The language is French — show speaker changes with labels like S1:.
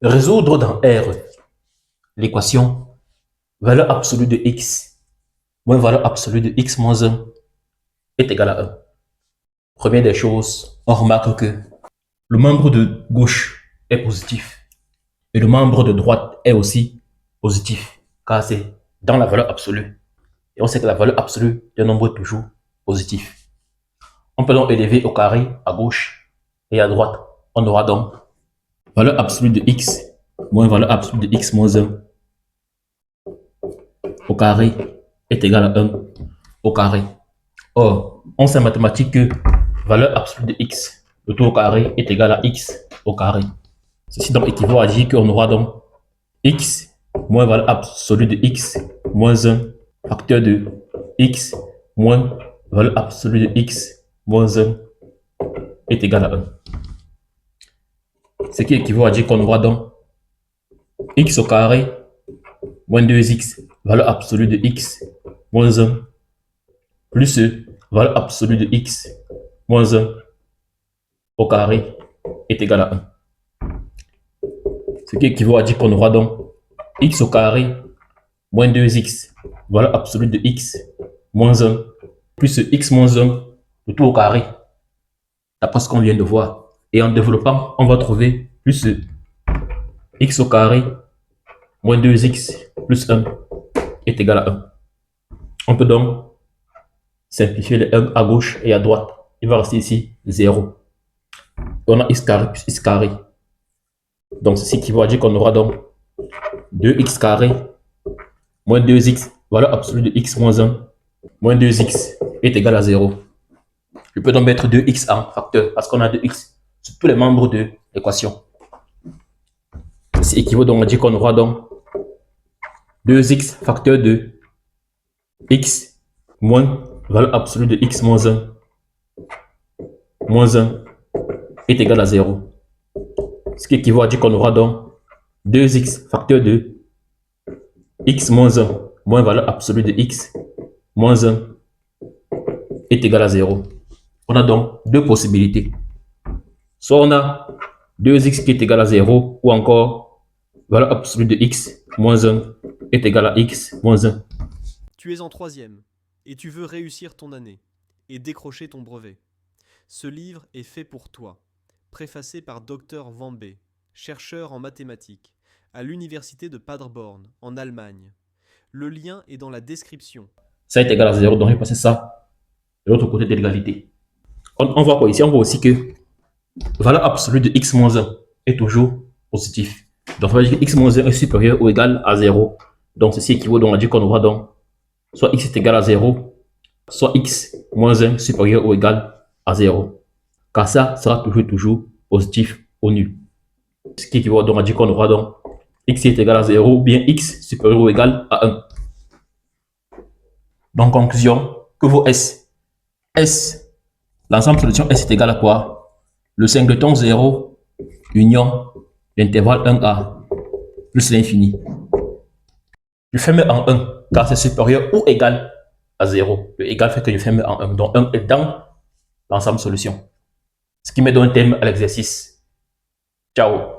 S1: Résoudre dans R l'équation valeur absolue de x moins valeur absolue de x moins 1 est égal à 1. Première des choses, on remarque que le membre de gauche est positif et le membre de droite est aussi positif, car c'est dans la valeur absolue. Et on sait que la valeur absolue d'un nombre est toujours positif. On peut donc élever au carré à gauche et à droite. On aura donc valeur absolue de x moins valeur absolue de x moins 1 au carré est égal à 1 au carré. Or, on sait en mathématiques que valeur absolue de x, le tout au carré, est égal à x au carré. Ceci donc équivaut à dire qu'on aura donc x moins valeur absolue de x moins 1 facteur de x moins valeur absolue de x moins 1 est égal à 1. Ce qui équivaut à dire qu'on aura donc x au carré moins 2x valeur absolue de x moins 1 plus valeur absolue de x moins 1 au carré est égal à 1. Ce qui équivaut à dire qu'on aura donc x au carré moins 2x valeur absolue de x moins 1 plus x moins 1 le tout au carré, d'après ce qu'on vient de voir. Et en développant, on va trouver plus x au carré moins 2x plus 1 est égal à 1. On peut donc simplifier les 1 à gauche et à droite. Il va rester ici 0. On a x carré plus x carré. Donc ceci qui va dire qu'on aura donc 2x carré moins 2x, valeur absolue de x moins 1, moins 2x est égal à 0. Je peux donc mettre 2x en facteur parce qu'on a 2x sur tous les membres de l'équation. Ceci équivaut donc à dire qu'on aura donc 2x facteur de x moins valeur absolue de x moins 1 est égal à 0. Ce qui équivaut à dire qu'on aura donc 2x facteur de x moins 1 moins valeur absolue de x moins 1 est égal à 0. On a donc deux possibilités. Soit on a 2x qui est égal à 0 ou encore valeur absolue de x moins 1 est égal à x moins 1.
S2: Tu es en troisième et tu veux réussir ton année et décrocher ton brevet. Ce livre est fait pour toi, préfacé par Dr Vambé, chercheur en mathématiques, à l'université de Paderborn, en Allemagne. Le lien est dans la description.
S1: Ça est égal à 0, donc je vais passer ça de l'autre côté de l'égalité. On voit quoi ici? On voit aussi que valeur absolue de x moins 1 est toujours positif. Donc, ça veut dire que x moins 1 est supérieur ou égal à 0. Donc, ceci équivaut donc à dire qu'on aura donc soit x est égal à 0, soit x moins 1 supérieur ou égal à 0. Car ça sera toujours positif ou nul. Ce qui équivaut donc à dire qu'on aura donc x est égal à 0 ou bien x supérieur ou égal à 1. Donc, conclusion, que vaut S? S, l'ensemble de solution S est égal à quoi? Le singleton 0 union l'intervalle 1A plus l'infini. Je ferme en 1 car c'est supérieur ou égal à 0. Le égal fait que je ferme en 1. Donc 1 est dans l'ensemble solution. Ce qui me donne un thème à l'exercice. Ciao.